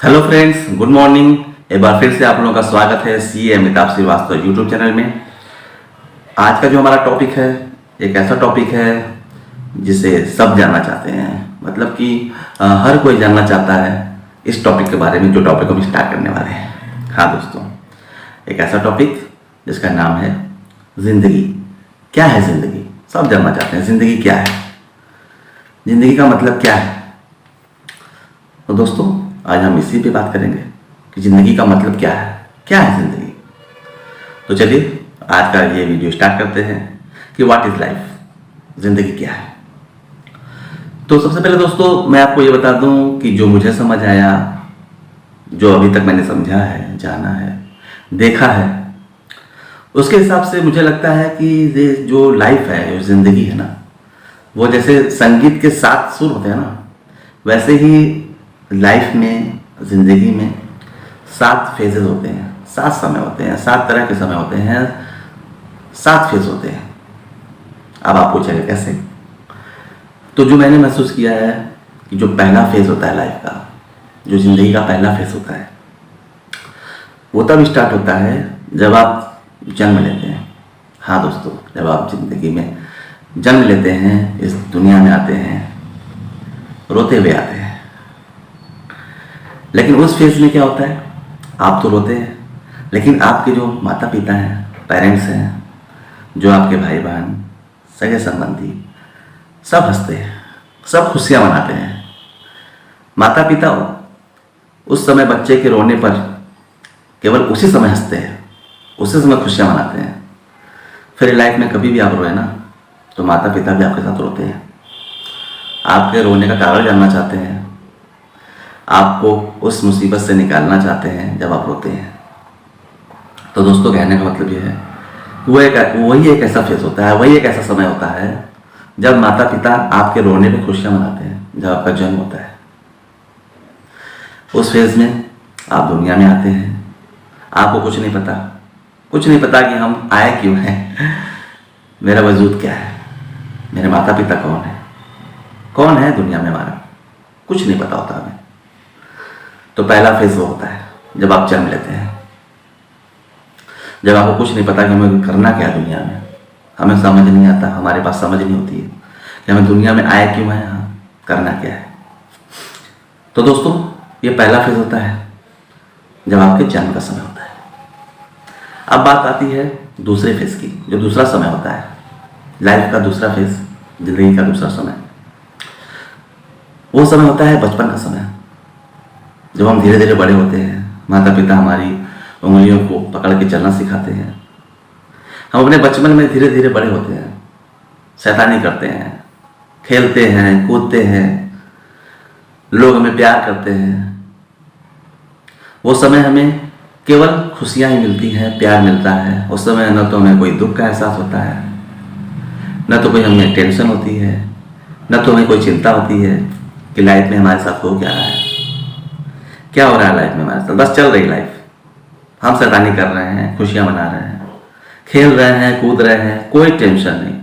Hello friends, good morning. एक बार फिर से आप लोगों का स्वागत है सी अमिताभ श्रीवास्तव यूट्यूब चैनल में। आज का जो हमारा टॉपिक है एक ऐसा टॉपिक है जिसे सब जानना चाहते हैं, मतलब कि हर कोई जानना चाहता है इस टॉपिक के बारे में, जो टॉपिक हम स्टार्ट करने वाले हैं। हाँ दोस्तों, एक ऐसा टॉपिक जिसका नाम है जिंदगी। क्या है जिंदगी? सब जानना चाहते हैं जिंदगी क्या है, जिंदगी का मतलब क्या है। तो दोस्तों, आज हम इसी पे बात करेंगे कि ज़िंदगी का मतलब क्या है ज़िंदगी। तो चलिए आज का ये वीडियो स्टार्ट करते हैं कि व्हाट इज़ लाइफ, ज़िंदगी क्या है। तो सबसे पहले दोस्तों मैं आपको ये बता दूं कि जो मुझे समझ आया, जो अभी तक मैंने समझा है, जाना है, देखा है, उसके हिसाब से मुझे लगता है कि ये जो लाइफ है, जो ज़िंदगी है ना, वो जैसे संगीत के 7 सुर होते हैं ना, वैसे ही लाइफ में, ज़िंदगी में 7 फेजेस होते हैं, 7 समय होते हैं, 7 तरह के समय होते हैं, 7 फेज होते हैं। अब आप पूछेंगे कैसे? तो जो मैंने महसूस किया है कि जो पहला फेज होता है लाइफ का, जो ज़िंदगी का पहला फेज होता है, वो तब स्टार्ट होता है जब आप जन्म लेते हैं। हाँ दोस्तों, जब आप ज़िंदगी में जन्म लेते हैं, इस दुनिया में आते हैं, रोते हुए आते हैं। लेकिन उस फेज में क्या होता है, आप तो रोते हैं, लेकिन आपके जो माता पिता हैं, पेरेंट्स हैं, जो आपके भाई बहन, सगे संबंधी, सब हंसते हैं, सब खुशियाँ मनाते हैं। माता पिता उस समय बच्चे के रोने पर केवल उसी समय हंसते हैं, उसी समय खुशियाँ मनाते हैं। फिर लाइफ में कभी भी आप रोए ना, तो माता पिता भी आपके साथ रोते हैं, आपके रोने का कारण जानना चाहते हैं, आपको उस मुसीबत से निकालना चाहते हैं जब आप रोते हैं। तो दोस्तों, कहने का मतलब ये है कि वही एक ऐसा फेज होता है, वही एक ऐसा समय होता है जब माता पिता आपके रोने पे खुशियाँ मनाते हैं, जब आपका जन्म होता है। उस फेज में आप दुनिया में आते हैं, आपको कुछ नहीं पता कि हम आए क्यों हैं, मेरा वजूद क्या है, मेरे माता पिता कौन है दुनिया में, हमारा कुछ नहीं पता होता हमें। तो पहला फेज वो होता है जब आप जन्म लेते हैं, जब आपको कुछ नहीं पता कि हमें करना क्या है दुनिया में, हमें समझ नहीं आता, हमारे पास समझ नहीं होती है कि हमें दुनिया में आए क्यों हैं, यहाँ करना क्या है। तो दोस्तों, ये पहला फेज होता है जब आपके जन्म का समय होता है। अब बात आती है दूसरे फेज की, जो दूसरा समय होता है, लाइफ का दूसरा फेज, जिंदगी का दूसरा समय। वो समय होता है बचपन का समय, जब हम धीरे धीरे बड़े होते हैं। माता पिता हमारी उंगलियों को पकड़ के चलना सिखाते हैं। हम अपने बचपन में धीरे धीरे बड़े होते हैं, शैतानी करते हैं, खेलते हैं, कूदते हैं, लोग हमें प्यार करते हैं। वो समय हमें केवल खुशियाँ ही मिलती हैं, प्यार मिलता है। उस समय न तो हमें कोई दुख का एहसास होता है, न तो कोई हमें टेंशन होती है, न तो हमें कोई चिंता होती है कि लाइफ में हमारे साथ हो क्या रहा है, क्या हो रहा है लाइफ में हमारे साथ। बस चल रही लाइफ, हम शैतानी कर रहे हैं, खुशियाँ मना रहे हैं, खेल रहे हैं, कूद रहे हैं, कोई टेंशन नहीं,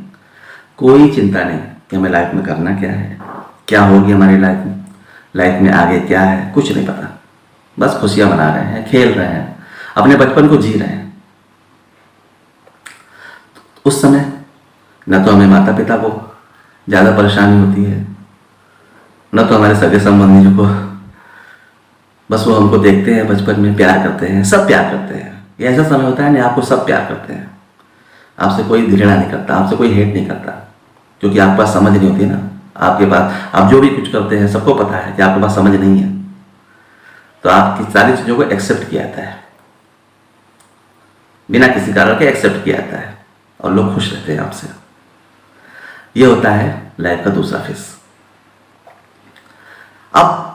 कोई चिंता नहीं कि हमें लाइफ में करना क्या है, क्या होगी हमारी लाइफ में आगे क्या है, कुछ नहीं पता। बस खुशियाँ मना रहे हैं, खेल रहे हैं, अपने बचपन को जी रहे हैं। उस समय न तो हमें माता पिता को ज़्यादा परेशानी होती है, न तो हमारे सगे संबंधियों को। बस वो हमको देखते हैं, बचपन में प्यार करते हैं, सब प्यार करते हैं। ये ऐसा समय होता है ना, आपको सब प्यार करते हैं, आपसे कोई घृणा नहीं करता, आपसे कोई हेट नहीं करता, क्योंकि आपके पास समझ नहीं होती ना। आपके पास आप जो भी कुछ करते हैं, सबको पता है कि आपके पास समझ नहीं है, तो आपकी सारी चीज़ों को एक्सेप्ट किया जाता है, बिना किसी कारण के एक्सेप्ट किया जाता है, और लोग खुश रहते हैं आपसे। ये होता है लाइफ का दूसरा फेज। अब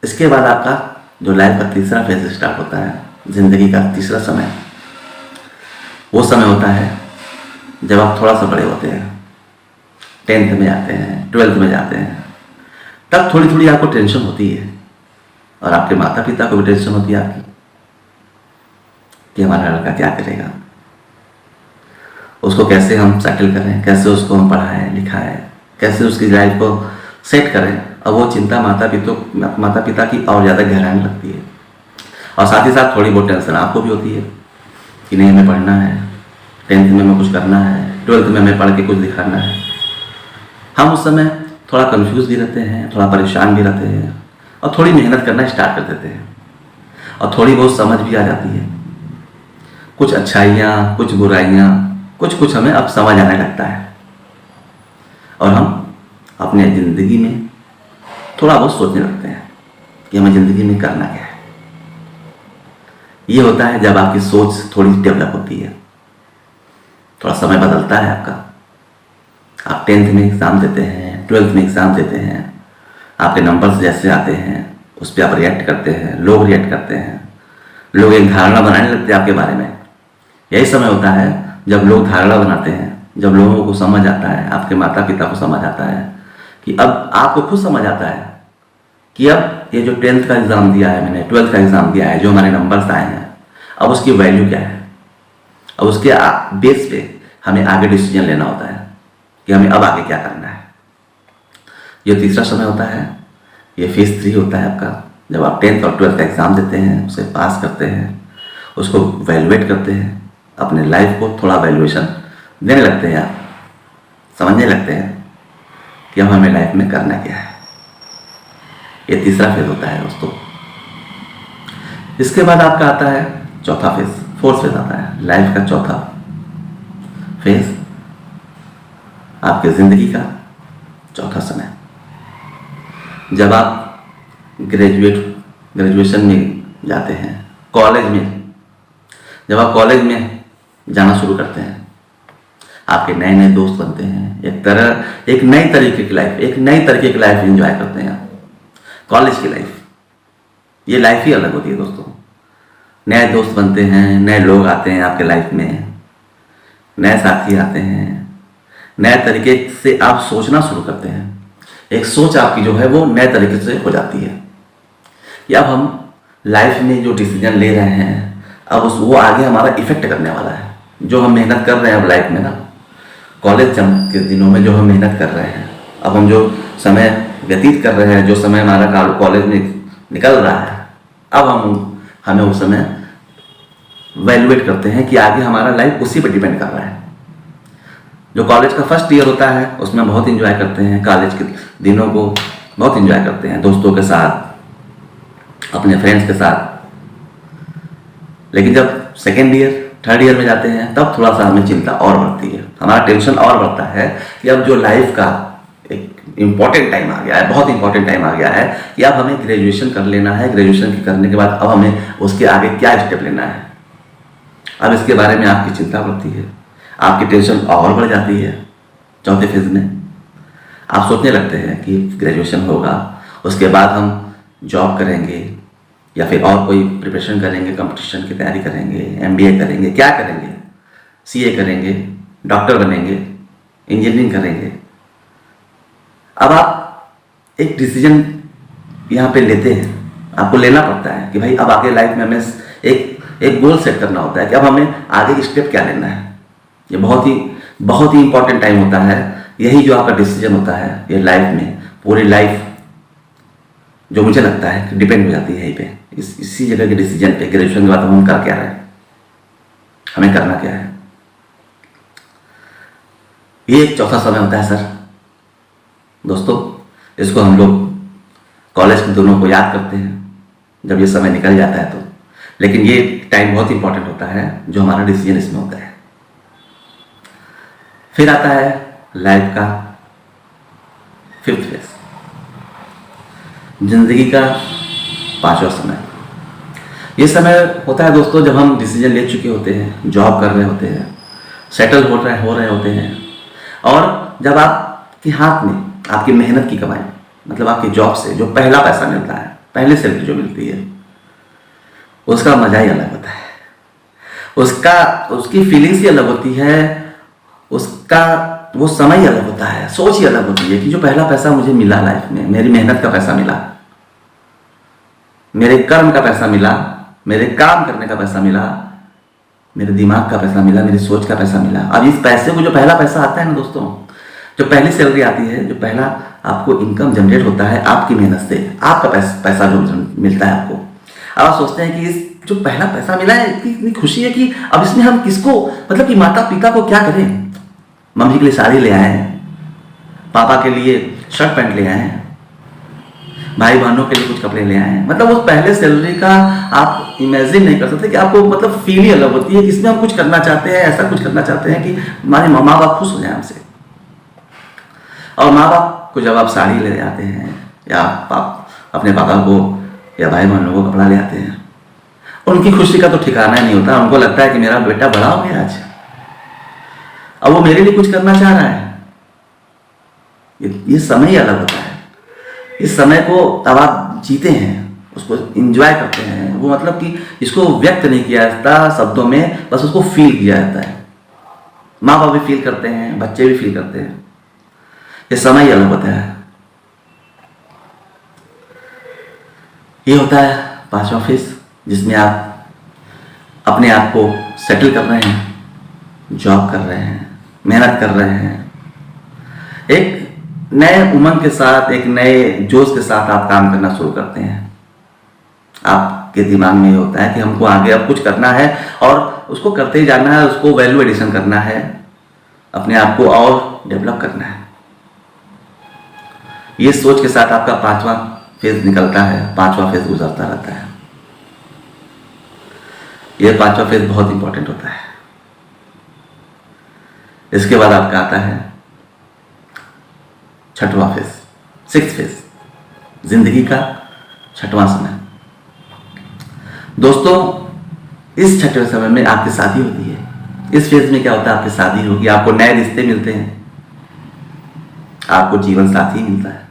इसके बाद आपका जो लाइफ का तीसरा फेज स्टार्ट होता है, जिंदगी का तीसरा समय। वो समय होता है जब आप थोड़ा सा बड़े होते हैं, 10th में आते हैं, 12th में जाते हैं। तब थोड़ी थोड़ी आपको टेंशन होती है, और आपके माता पिता को भी टेंशन होती है आपकी कि हमारा लड़का क्या करेगा, उसको कैसे हम सेटल करें, कैसे उसको हम पढ़ाएं लिखाएं, कैसे उसकी लाइफ को सेट करें। अब वो चिंता माता पिता की और ज़्यादा गहराने लगती है। और साथ ही साथ थोड़ी बहुत टेंशन आपको भी होती है कि नहीं हमें पढ़ना है, 10th में हमें कुछ करना है, 12th में हमें पढ़ के कुछ दिखाना है। हम उस समय थोड़ा कंफ्यूज भी रहते हैं, थोड़ा परेशान भी रहते हैं और थोड़ी मेहनत करना स्टार्ट कर देते हैं और थोड़ी बहुत समझ भी आ जाती है। कुछ अच्छाइयाँ, कुछ बुराइयाँ, कुछ हमें अब समझ आने लगता है और हम अपने ज़िंदगी में थोड़ा बहुत सोचने लगते हैं कि हमें ज़िंदगी में करना क्या है। ये होता है जब आपकी सोच थोड़ी डेवलप होती है, थोड़ा समय बदलता है आपका। आप 10th में एग्ज़ाम देते हैं, 12th में एग्ज़ाम देते हैं, आपके नंबर्स जैसे आते हैं उस पर आप रिएक्ट करते हैं, लोग रिएक्ट करते हैं, लोग एक धारणा बनाने लगते हैं आपके बारे में। यही समय होता है जब लोग धारणा बनाते हैं, जब लोगों को समझ आता है, आपके माता पिता को समझ आता है कि अब आपको खुद समझ आता है कि अब ये जो 10th का एग्ज़ाम दिया है मैंने, 12th का एग्ज़ाम दिया है, जो हमारे नंबर्स आए हैं, अब उसकी वैल्यू क्या है। अब उसके बेस पे हमें आगे डिसीजन लेना होता है कि हमें अब आगे क्या करना है। ये तीसरा समय होता है, ये फेज़ 3 होता है आपका, जब आप 10th और 12th का एग्ज़ाम देते हैं, उसे पास करते हैं, उसको वैल्यूएट करते हैं, अपने लाइफ को थोड़ा वैल्यूएशन देने लगते हैं, आप समझने लगते हैं कि अब हमें लाइफ में करना क्या है। ये तीसरा फेज़ होता है दोस्तों। इसके बाद आपका आता है चौथा फेज़, 4th फेज़ आता है, लाइफ का चौथा फेज़, आपके ज़िंदगी का चौथा समय। जब आप ग्रेजुएशन में जाते हैं, कॉलेज में, जब आप कॉलेज में जाना शुरू करते हैं, आपके नए नए दोस्त बनते हैं, एक नई तरीके की लाइफ एंजॉय करते हैं आप। कॉलेज की लाइफ, ये लाइफ ही अलग होती है दोस्तों। नए दोस्त बनते हैं, नए लोग आते हैं आपके लाइफ में, नए साथी आते हैं, नए तरीके से आप सोचना शुरू करते हैं। एक सोच आपकी जो है वो नए तरीके से हो जाती है कि अब हम लाइफ में जो डिसीजन ले रहे हैं अब वो आगे हमारा इफेक्ट करने वाला है। जो हम मेहनत कर रहे हैं अब लाइफ में ना, कॉलेज के दिनों में जो हम मेहनत कर रहे हैं, अब हम जो समय व्यतीत कर रहे हैं, जो समय हमारा कॉलेज में निकल रहा है, अब हमें उस समय वैल्यूएट करते हैं कि आगे हमारा लाइफ उसी पर डिपेंड कर रहा है। जो कॉलेज का फर्स्ट ईयर होता है उसमें बहुत इंजॉय करते हैं, कॉलेज के दिनों को बहुत इंजॉय करते हैं, दोस्तों के साथ, अपने फ्रेंड्स के साथ। लेकिन जब सेकेंड ईयर, थर्ड ईयर में जाते हैं तब थोड़ा सा हमें चिंता और बढ़ती है, हमारा टेंशन और बढ़ता है कि अब जो लाइफ का एक इम्पॉर्टेंट टाइम आ गया है, बहुत इंपॉर्टेंट टाइम आ गया है कि अब हमें ग्रेजुएशन कर लेना है। ग्रेजुएशन करने के बाद अब हमें उसके आगे क्या स्टेप लेना है। अब इसके बारे में आपकी चिंता बढ़ती है, आपकी टेंशन और बढ़ जाती है। चौथे फेज में आप सोचने लगते हैं कि ग्रेजुएशन होगा, उसके बाद हम जॉब करेंगे या फिर और कोई प्रिपरेशन करेंगे, कंपटीशन की तैयारी करेंगे, MBA करेंगे, क्या करेंगे, CA करेंगे, डॉक्टर बनेंगे, इंजीनियरिंग करेंगे। अब आप एक डिसीजन यहाँ पे लेते हैं, आपको लेना पड़ता है कि भाई अब आगे लाइफ में हमें एक गोल सेट करना होता है कि अब हमें आगे स्टेप क्या लेना है। ये बहुत ही इंपॉर्टेंट टाइम होता है। यही जो आपका डिसीजन होता है, ये लाइफ में पूरी लाइफ जो मुझे लगता है कि डिपेंड हो जाती है यहीं पे, इसी जगह के डिसीजन पे। ग्रेजुएशन के बाद हम कर क्या रहे हैं, हमें करना क्या है, ये एक चौथा समय होता है सर। दोस्तों, इसको हम लोग कॉलेज के दिनों को याद करते हैं जब ये समय निकल जाता है तो, लेकिन ये टाइम बहुत इंपॉर्टेंट होता है जो हमारा डिसीजन इसमें होता है। फिर आता है लाइफ का 5th फेज, जिंदगी का 5वां समय। ये समय होता है दोस्तों जब हम डिसीजन ले चुके होते हैं, जॉब कर रहे होते हैं, सेटल हो रहे होते हैं, और जब आपके हाथ में आपकी मेहनत की कमाई, मतलब आपकी जॉब से जो पहला पैसा मिलता है, पहले सैलरी जो मिलती है, उसका मजा ही अलग होता है। उसकी फीलिंग्स ही अलग होती है, उसका वो समय ही अलग होता है, सोच ही अलग होती है कि जो पहला पैसा मुझे मिला लाइफ में, मेरी मेहनत का पैसा मिला, मेरे कर्म का पैसा मिला, मेरे काम करने का पैसा मिला, मेरे दिमाग का पैसा मिला, मेरी सोच का पैसा मिला। अब इस पैसे को जो पहला पैसा आता है ना दोस्तों, जो पहली सैलरी आती है, जो पहला आपको इनकम जनरेट होता है आपकी मेहनत से, आपका पैसा जो मिलता है आपको, अब आप सोचते हैं कि इस जो पहला पैसा मिला है इतनी खुशी है कि अब इसमें हम किसको, मतलब कि माता पिता को क्या करें। मम्मी के लिए साड़ी ले आए हैं, पापा के लिए शर्ट पैंट ले आए हैं, भाई बहनों के लिए कुछ कपड़े ले आए हैं। मतलब उस पहले सैलरी का आप इमेजिन नहीं कर सकते कि आपको मतलब फील ही अलग होती है कि इसमें हम कुछ करना चाहते हैं, ऐसा कुछ करना चाहते हैं कि हमारे माँ बाप खुश हो जाए हमसे। और माँ बाप को जब आप साड़ी ले आते हैं या अपने पापा को या भाई बहनों को कपड़ा ले आते हैं, उनकी खुशी का तो ठिकाना ही नहीं होता। उनको लगता है कि मेरा बेटा बड़ा हो गया आज, अब वो मेरे लिए कुछ करना चाह रहा है। ये समय ही अलग होता है। इस समय को अब आप जीते हैं, उसको एंजॉय करते हैं। वो मतलब कि इसको व्यक्त नहीं किया जाता शब्दों में, बस उसको फील किया जाता है। माँ बाप भी फील करते हैं, बच्चे भी फील करते हैं। ये समय ही अलग होता है। ये होता है 5वां फेज, जिसमें आप अपने आप को सेटल कर रहे हैं, जॉब कर रहे हैं, मेहनत कर रहे हैं। एक नए उमंग के साथ, एक नए जोश के साथ आप काम करना शुरू करते हैं। आपके दिमाग में ये होता है कि हमको आगे अब कुछ करना है और उसको करते ही जाना है, उसको वैल्यू एडिशन करना है, अपने आप को और डेवलप करना है। ये सोच के साथ आपका 5वां फेज निकलता है, 5वां फेज गुजरता रहता है। यह 5वां फेज बहुत इंपॉर्टेंट होता है। इसके बाद आपका आता है 6वां फेज, 6th फेज, जिंदगी का 6वां समय। दोस्तों, इस 6वें समय में आपकी शादी होती है। इस फेज में क्या होता है, आपकी शादी होगी, आपको नए रिश्ते मिलते हैं, आपको जीवन साथी मिलता है।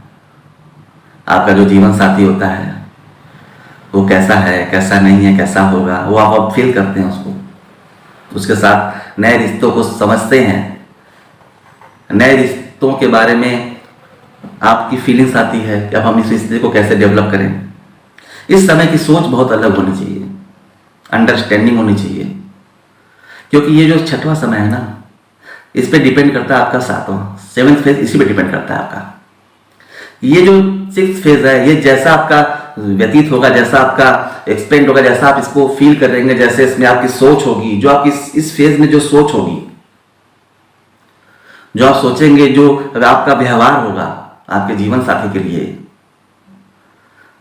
आपका जो जीवन साथी होता है वो कैसा है, कैसा नहीं है, कैसा होगा, वो आप फील करते हैं उसको। उसके साथ नए रिश्तों को समझते हैं, नए रिश्तों के बारे में आपकी फीलिंग्स आती है कि अब हम इस रिश्ते को कैसे डेवलप करें। इस समय की सोच बहुत अलग होनी चाहिए, अंडरस्टैंडिंग होनी चाहिए, क्योंकि ये जो 6वां समय है ना, इस पे डिपेंड करता है आपका 7वां फेज, इसी पे डिपेंड करता है आपका। ये जो 6th फेज है, ये जैसा आपका व्यतीत होगा, जैसा आपका एक्सपेंड होगा, जैसा आप इसको फील करेंगे, जैसे इसमें आपकी सोच होगी, जो आपकी इस फेज में जो सोच होगी, जो आप सोचेंगे, जो आपका व्यवहार होगा आपके जीवन साथी के लिए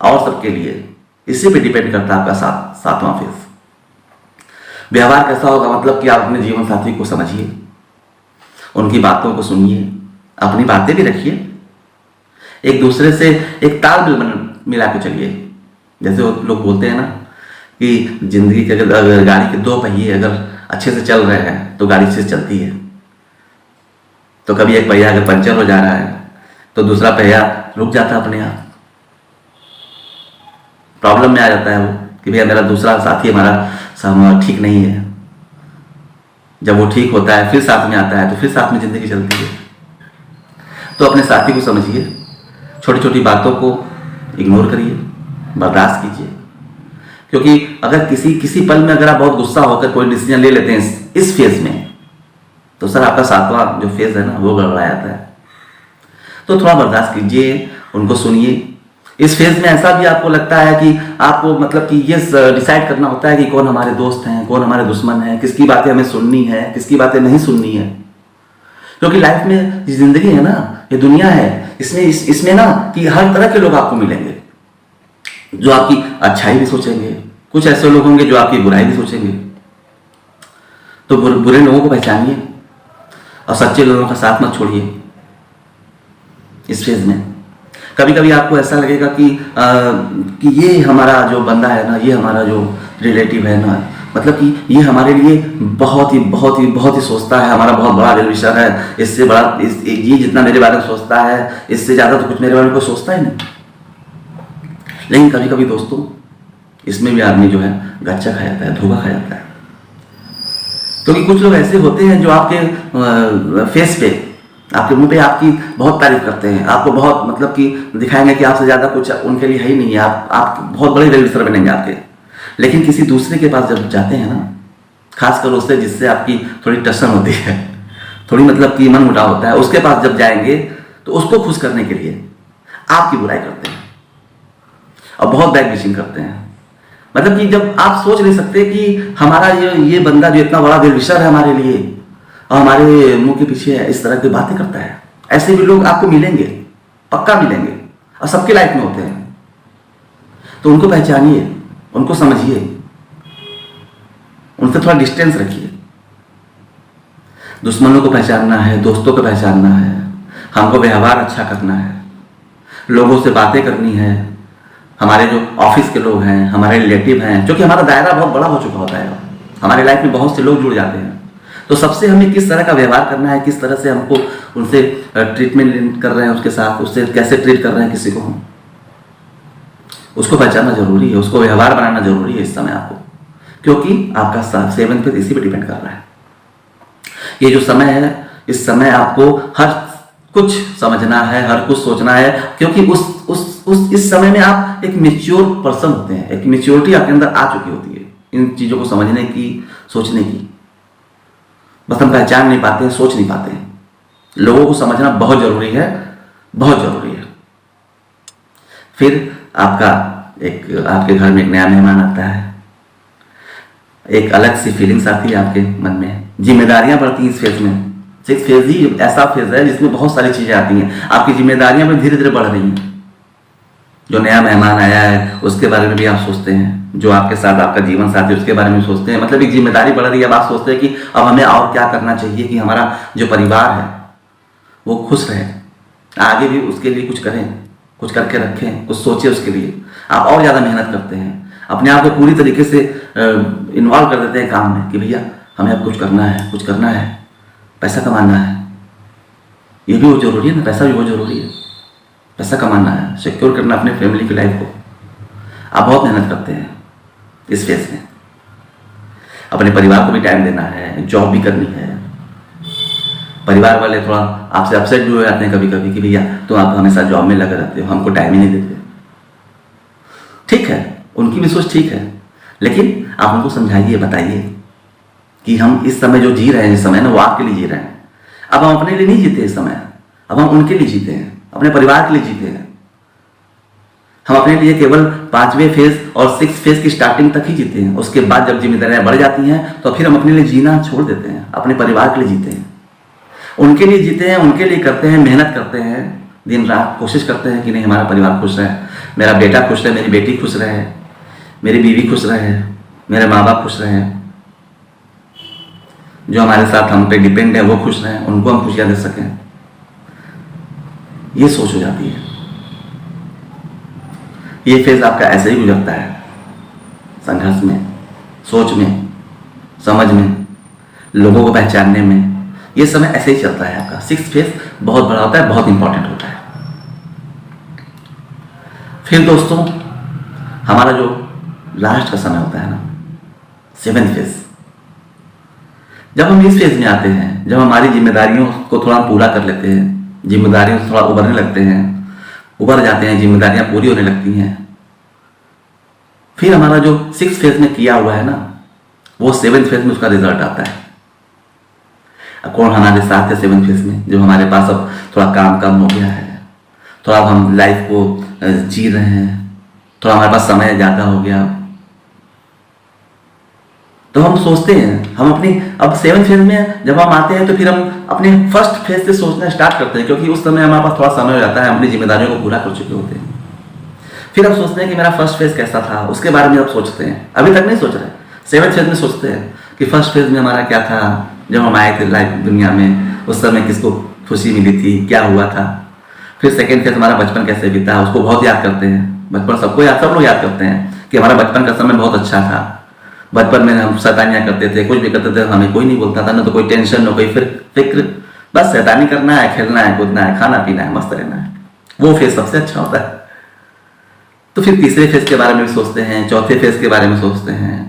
और सबके लिए, इसी पे डिपेंड करता है आपका 7वां फेज। व्यवहार कैसा होगा, मतलब कि आप अपने जीवन साथी को समझिए, उनकी बातों को सुनिए, अपनी बातें भी रखिए, एक दूसरे से एक तालमेल मिला के चलिए। जैसे वो लोग बोलते हैं ना कि जिंदगी के अगर गाड़ी के 2 पहिए अगर अच्छे से चल रहे हैं तो गाड़ी अच्छे से चलती है। तो कभी एक पहिया अगर पंचर हो जा रहा है तो दूसरा पहिया रुक जाता है अपने आप, प्रॉब्लम में आ जाता है वो कि भैया मेरा दूसरा साथी हमारा ठीक नहीं है। जब वो ठीक होता है फिर साथ में आता है तो फिर साथ में जिंदगी चलती है। तो अपने साथी को समझिए, छोटी छोटी बातों को इग्नोर करिए, बर्दाश्त कीजिए, क्योंकि अगर किसी पल में अगर आप बहुत गुस्सा होकर कोई डिसीजन ले लेते हैं इस फेज में, तो सर आपका 7वां जो फेज है ना वो गड़बड़ा जाता है। तो थोड़ा बर्दाश्त कीजिए, उनको सुनिए। इस फेज में ऐसा भी आपको लगता है कि आपको मतलब कि ये डिसाइड करना होता है कि कौन हमारे दोस्त हैं, कौन हमारे दुश्मन हैं, किसकी बातें हमें सुननी है, किसकी बातें नहीं सुननी है। क्योंकि लाइफ में जिंदगी है ना, ये दुनिया है, इसमें ना कि हर तरह के लोग आपको मिलेंगे, जो आपकी अच्छाई भी सोचेंगे, कुछ ऐसे लोग होंगे जो आपकी बुराई भी सोचेंगे। तो बुरे लोगों को पहचानिए और सच्चे लोगों का साथ मत छोड़िए। इस फेज में कभी कभी आपको ऐसा लगेगा कि ये हमारा जो बंदा है ना, ये हमारा जो रिलेटिव है ना, मतलब कि ये हमारे लिए बहुत ही सोचता है, हमारा बहुत बड़ा वेल विशर है, इससे बड़ा ये जितना मेरे बारे में सोचता है इससे ज़्यादा तो कुछ मेरे बारे में कोई सोचता ही नहीं। लेकिन कभी कभी दोस्तों इसमें भी आदमी जो है गच्चा खा जाता है, धोखा खा जाता है। क्योंकि कुछ लोग ऐसे होते हैं जो आपके फेस पे, आपके मुंह पे आपकी बहुत तारीफ करते हैं, आपको बहुत मतलब कि दिखाएंगे कि आपसे ज़्यादा कुछ उनके लिए है ही नहीं है, आप बहुत बड़े वेल विशर बनेंगे आपके। लेकिन किसी दूसरे के पास जब जाते हैं ना, खासकर उससे जिससे आपकी थोड़ी टशन होती है, थोड़ी मतलब कि मन मुटाव होता है, उसके पास जब जाएंगे तो उसको खुश करने के लिए आपकी बुराई करते हैं और बहुत बैक बिचिंग करते हैं। मतलब कि जब आप सोच नहीं सकते कि हमारा ये बंदा जो इतना बड़ा वेलविशर है हमारे लिए और हमारे मुंह के पीछे इस तरह की बातें करता है, ऐसे भी लोग आपको मिलेंगे, पक्का मिलेंगे और सबके लाइफ में होते हैं। तो उनको पहचानिए, उनको समझिए, उनसे थोड़ा डिस्टेंस रखिए। दुश्मनों को पहचानना है, दोस्तों को पहचानना है, हमको व्यवहार अच्छा करना है, लोगों से बातें करनी है। हमारे जो ऑफिस के लोग हैं, हमारे रिलेटिव हैं, क्योंकि हमारा दायरा बहुत बड़ा हो चुका होता है, हमारे लाइफ में बहुत से लोग जुड़ जाते हैं। तो सबसे हमें किस तरह का व्यवहार करना है, किस तरह से हमको उनसे ट्रीटमेंट कर रहे हैं, उसके साथ उससे कैसे ट्रीट कर रहे हैं किसी को हम, उसको पहचानना जरूरी है, उसको व्यवहार बनाना जरूरी है इस समय आपको, क्योंकि आपका 7th फेज इसी पे डिपेंड कर रहा है। ये जो समय है, इस समय आपको हर कुछ समझना है, हर कुछ सोचना है, क्योंकि इस समय में आप एक मेच्योर पर्सन होते हैं, एक मेच्योरिटी आपके अंदर आ चुकी होती है इन चीजों को समझने की, सोचने की। बस हम पहचान नहीं पाते हैं, सोच नहीं पाते हैं। लोगों को समझना बहुत जरूरी है, बहुत जरूरी है। फिर आपके घर में एक नया मेहमान आता है, एक अलग सी फीलिंग्स आती है आपके मन में, जिम्मेदारियां बढ़ती हैं इस फेज में। 6th फेज ही ऐसा फेज है जिसमें बहुत सारी चीजें आती हैं, आपकी जिम्मेदारियां भी धीरे धीरे बढ़ रही हैं। जो नया मेहमान आया है उसके बारे में भी आप सोचते हैं, जो आपके साथ आपका जीवन साथी उसके बारे में सोचते हैं। मतलब एक जिम्मेदारी बढ़ रही है, अब आप सोचते हैं कि अब हमें और क्या करना चाहिए कि हमारा जो परिवार है वो खुश रहे, आगे भी उसके लिए कुछ करें, कुछ करके रखें, कुछ सोचें उसके लिए। आप और ज़्यादा मेहनत करते हैं, अपने आप को पूरी तरीके से इन्वॉल्व कर देते हैं काम में कि भैया हमें अब कुछ करना है, कुछ करना है, पैसा कमाना है। ये भी वो जरूरी है ना, पैसा भी बहुत जरूरी है, पैसा कमाना है, सिक्योर करना अपने फैमिली की लाइफ को। आप बहुत मेहनत करते हैं इस फेज में, अपने परिवार को भी टाइम देना है, जॉब भी करनी है। परिवार वाले थोड़ा आपसे अपसेट भी हो जाते हैं कभी कभी कि भैया तुम आप हमेशा जॉब में लगे रहते हो, हमको टाइम ही नहीं देते। ठीक है, उनकी भी सोच ठीक है, लेकिन आप उनको समझाइए, बताइए कि हम इस समय जो जी रहे हैं, इस समय ना वो आपके लिए जी रहे हैं। अब हम अपने लिए नहीं जीते इस समय, अब हम उनके लिए जीते हैं, अपने परिवार के लिए जीते हैं। हम अपने लिए केवल 5वें फेज और 6th फेज की स्टार्टिंग तक ही जीते हैं। उसके बाद जब जिम्मेदारियां बढ़ जाती हैं तो फिर हम अपने लिए जीना छोड़ देते हैं, अपने परिवार के लिए जीते हैं, उनके लिए जीते हैं, उनके लिए करते हैं, मेहनत करते हैं, दिन रात कोशिश करते हैं कि नहीं हमारा परिवार खुश रहे, मेरा बेटा खुश रहे, मेरी बेटी खुश रहे, मेरी बीवी खुश रहे, मेरे माँ बाप खुश रहे, जो हमारे साथ हम पे डिपेंड है वो खुश रहें, उनको हम खुशियां दे सकें। ये सोच हो जाती है। ये फेज आपका ऐसे ही गुजरता है, संघर्ष में, सोच में, समझ में, लोगों को पहचानने में। ये समय ऐसे ही चलता है आपका। 6th फेज बहुत बड़ा होता है, बहुत इंपॉर्टेंट होता है। फिर दोस्तों हमारा जो लास्ट का समय होता है ना, 7th फेज, जब हम इस फेज में आते हैं, जब हमारी जिम्मेदारियों को थोड़ा पूरा कर लेते हैं, जिम्मेदारियों से थोड़ा उभरने लगते हैं, उभर जाते हैं, जिम्मेदारियां पूरी होने लगती हैं, फिर हमारा जो 6th फेज में किया हुआ है ना, वो 7th फेज में उसका रिजल्ट आता है। अब कौन हमारे साथ है 7th फेज में? जो हमारे पास अब थोड़ा काम कम हो गया है, थोड़ा अब हम लाइफ को जी रहे हैं, थोड़ा हमारे पास समय ज़्यादा हो गया, तो हम सोचते हैं, हम अपनी अब 7th फेज में जब हम आते हैं तो फिर हम अपने 1st फेज से सोचना स्टार्ट करते हैं, क्योंकि उस समय हमारे पास थोड़ा समय हो जाता है, हम अपनी जिम्मेदारियों को पूरा कर चुके होते हैं। फिर हम सोचते हैं कि मेरा 1st फेज कैसा था, उसके बारे में अब सोचते हैं। अभी तक नहीं सोच रहे, 7th फेज में सोचते हैं कि 1st फेज में हमारा क्या था, जब हम आए थे लाइफ दुनिया में, उस समय किसको खुशी मिली थी, क्या हुआ था। फिर 2nd फेज हमारा बचपन कैसे बीता, उसको बहुत याद करते हैं। बचपन सबको याद, सब लोग याद करते हैं कि हमारा बचपन का समय बहुत अच्छा था। बचपन में हम शैतानियां करते थे, कुछ भी करते थे, हमें कोई नहीं बोलता था, ना तो कोई टेंशन, ना कोई फिक्र, बस शैतानी करना है, खेलना है, कूदना है, खाना पीना है, मस्त रहना है। वो फेज सबसे अच्छा होता है। तो फिर 3रे फेज के बारे में भी सोचते हैं, 4थे फेज के बारे में सोचते हैं।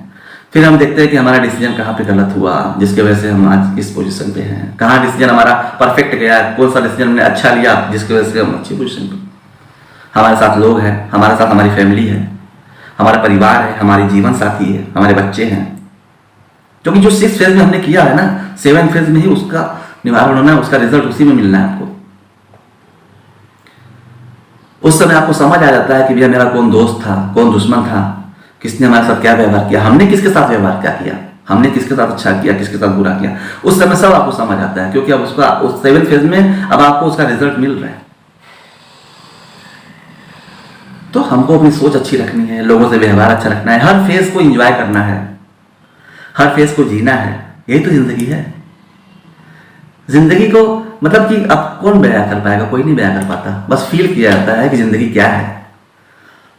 फिर हम देखते हैं कि हमारा डिसीजन कहाँ पे गलत हुआ, जिसकी वजह से हम आज इस पोजीशन पे हैं। कहाँ डिसीजन हमारा परफेक्ट गया, कौन सा डिसीजन हमने अच्छा लिया जिसकी वजह से हम अच्छी पोजीशन पे। हमारे साथ लोग हैं, हमारे साथ हमारी फैमिली है, हमारा परिवार है, हमारे जीवन साथी है, हमारे बच्चे हैं। क्योंकि जो 6th फेज में हमने किया है ना, 7th फेज में ही उसका निवारण होना है, उसका रिजल्ट उसी में मिलना है आपको। उस समय आपको समझ आ जाता है कि भैया मेरा कौन दोस्त था, कौन दुश्मन था, किसने हमारे साथ क्या व्यवहार किया, हमने किसके साथ व्यवहार क्या किया, हमने किसके साथ अच्छा किया, किसके साथ बुरा किया। उस समय सब आपको समझ आता है, क्योंकि अब उसका उस 7th फेज में अब आपको उसका रिजल्ट मिल रहा है। तो हमको अपनी सोच अच्छी रखनी है, लोगों से व्यवहार अच्छा रखना है, हर फेज को एंजॉय करना है, हर फेज को जीना है। यही तो जिंदगी है। जिंदगी को मतलब कि अब कौन बयां कर पाएगा, कोई नहीं बयां कर पाता, बस फील किया जाता है कि जिंदगी क्या है।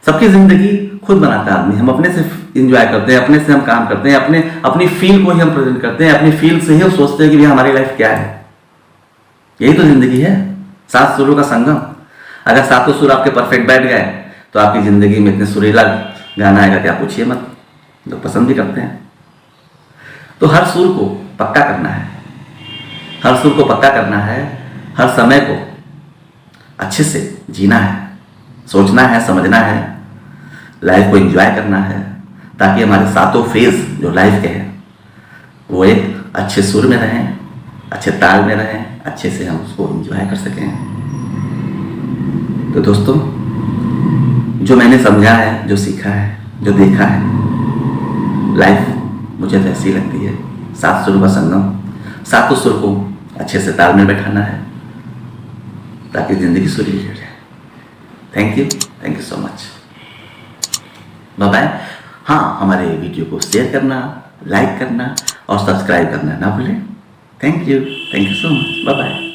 सबकी जिंदगी खुद बनाता है आदमी, हम अपने से एंजॉय करते हैं, अपने से हम काम करते हैं, अपनी फील को ही हम प्रेजेंट करते हैं, अपनी फील से ही हम सोचते हैं कि भैया हमारी लाइफ क्या है। यही तो जिंदगी है, 7 सुरों का संगम। अगर 7 सुर आपके परफेक्ट बैठ गए तो आपकी जिंदगी में इतने सुरीला गाना आएगा क्या पूछिए मत, लोग पसंद भी करते हैं। तो हर सुर को पक्का करना है, हर सुर को पक्का करना है, हर समय को अच्छे से जीना है, सोचना है, समझना है, लाइफ को एंजॉय करना है, ताकि हमारे 7 फेज जो लाइफ के हैं वो एक अच्छे सुर में रहें, अच्छे ताल में रहें, अच्छे से हम उसको एंजॉय कर सकें। तो दोस्तों, जो मैंने समझा है, जो सीखा है, जो देखा है, लाइफ मुझे तो ऐसी लगती है 7 सुर का संगम। 7 सुर को अच्छे से ताल में बैठाना है ताकि जिंदगी सुरीली हो जाए। Thank you so much, bye bye. हाँ, हमारे वीडियो को शेयर करना, लाइक करना और सब्सक्राइब करना ना भूलें। Thank you so much, bye bye.